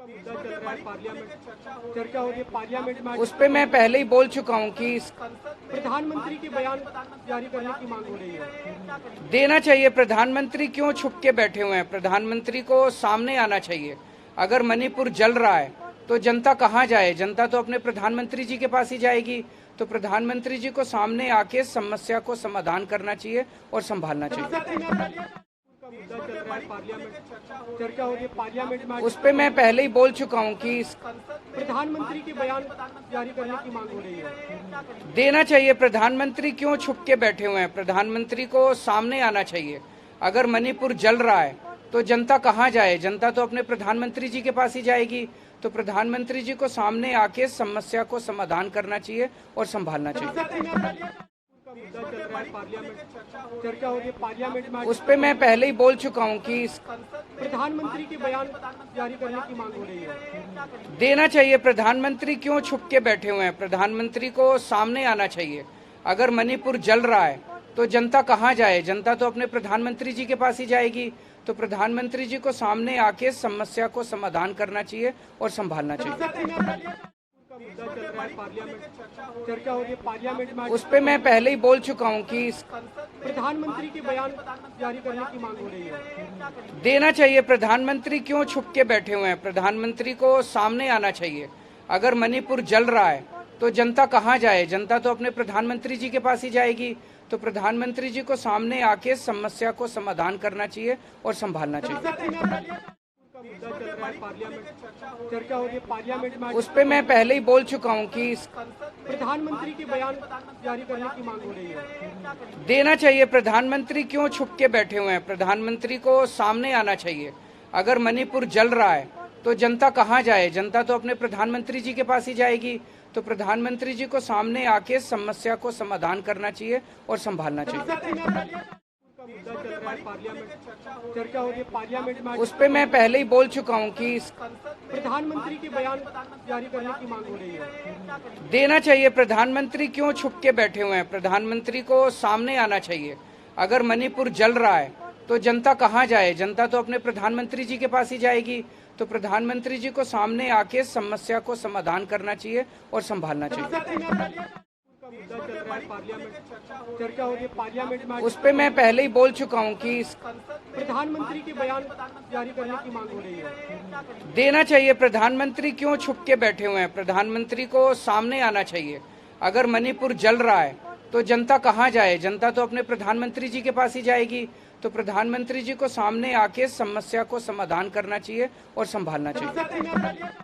मुद्दा चल रहा है, पार्लियामेंट चर्चा हो रही है, पार्लियामेंट में उस पे मैं पहले ही बोल चुका हूँ कि प्रधानमंत्री के बयान जारी करने की मांग हो रही है। देना चाहिए। प्रधानमंत्री क्यों छुप के बैठे हुए हैं? प्रधानमंत्री को सामने आना चाहिए। अगर मणिपुर जल रहा है तो जनता कहाँ जाए? जनता तो अपने प्रधानमंत्री जी के पास ही जाएगी। तो प्रधानमंत्री जी को सामने आके समस्या को समाधान करना चाहिए और संभालना चाहिए। मुद्दा चल रहा है, पार्लियामेंट चर्चा हो रही है, पार्लियामेंट में उस पे मैं पहले ही बोल चुका हूँ कि प्रधानमंत्री के बयान जारी करने की मांग हो रही है। देना चाहिए। प्रधानमंत्री क्यों छुप के बैठे हुए हैं? प्रधानमंत्री को सामने आना चाहिए। अगर मणिपुर जल रहा है तो जनता कहाँ जाए? जनता तो अपने प्रधानमंत्री जी के पास ही जाएगी। तो प्रधानमंत्री जी को सामने आके समस्या को समाधान करना चाहिए और संभालना चाहिए। मुद्दा चल रहा है, पार्लियामेंट चर्चा हो रही है, पार्लियामेंट में उस पे मैं पहले ही बोल चुका हूँ कि प्रधानमंत्री के बयान जारी करने की मांग हो रही है। देना चाहिए। प्रधानमंत्री क्यों छुप के बैठे हुए हैं? प्रधानमंत्री को सामने आना चाहिए। अगर मणिपुर जल रहा है तो जनता कहाँ जाए? जनता तो अपने प्रधानमंत्री जी के पास ही जाएगी। तो प्रधानमंत्री जी को सामने आके समस्या को समाधान करना चाहिए और संभालना चाहिए। मुद्दा चल रहा है, पार्लियामेंट चर्चा हो रही है, पार्लियामेंट में उस पे मैं पहले ही बोल चुका हूँ कि प्रधानमंत्री के बयान जारी करने की मांग हो रही है। देना चाहिए। प्रधानमंत्री क्यों छुप के बैठे हुए हैं? प्रधानमंत्री को सामने आना चाहिए। अगर मणिपुर जल रहा है तो जनता कहाँ जाए? जनता तो अपने प्रधानमंत्री जी के पास ही जाएगी। तो प्रधानमंत्री जी को सामने आके समस्या को समाधान करना चाहिए और संभालना चाहिए। मुद्दा चल रहा है, पार्लियामेंट चर्चा हो रही है, पार्लियामेंट में उस पे मैं पहले ही बोल चुका हूँ कि प्रधानमंत्री के बयान जारी करने की मांग हो रही है। देना चाहिए। प्रधानमंत्री क्यों छुप के बैठे हुए हैं? प्रधानमंत्री को सामने आना चाहिए। अगर मणिपुर जल रहा है तो जनता कहाँ जाए? जनता तो अपने प्रधानमंत्री जी के पास ही जाएगी। तो प्रधानमंत्री जी को सामने आके समस्या को समाधान करना चाहिए और संभालना चाहिए। मुद्दा चल रहा है, पार्लियामेंट चर्चा हो रही है, पार्लियामेंट में उस पे मैं पहले ही बोल चुका हूँ कि प्रधानमंत्री के बयान जारी करने की मांग हो रही है। देना चाहिए। प्रधानमंत्री क्यों छुप के बैठे हुए हैं? प्रधानमंत्री को सामने आना चाहिए। अगर मणिपुर जल रहा है तो जनता कहाँ जाए? जनता तो अपने प्रधानमंत्री जी के पास ही जाएगी। तो प्रधानमंत्री जी को सामने आके समस्या को समाधान करना चाहिए और संभालना चाहिए। मुद्दा चल रहा है, पार्लियामेंट चर्चा हो रही है, पार्लियामेंट में उस पे मैं पहले ही बोल चुका हूँ कि प्रधानमंत्री के बयान जारी करने की मांग हो रही है। देना चाहिए। प्रधानमंत्री क्यों छुप के बैठे हुए हैं? प्रधानमंत्री को सामने आना चाहिए। अगर मणिपुर जल रहा है तो जनता कहाँ जाए? जनता तो अपने प्रधानमंत्री जी के पास ही जाएगी। तो प्रधानमंत्री जी को सामने आके समस्या को समाधान करना चाहिए और संभालना चाहिए।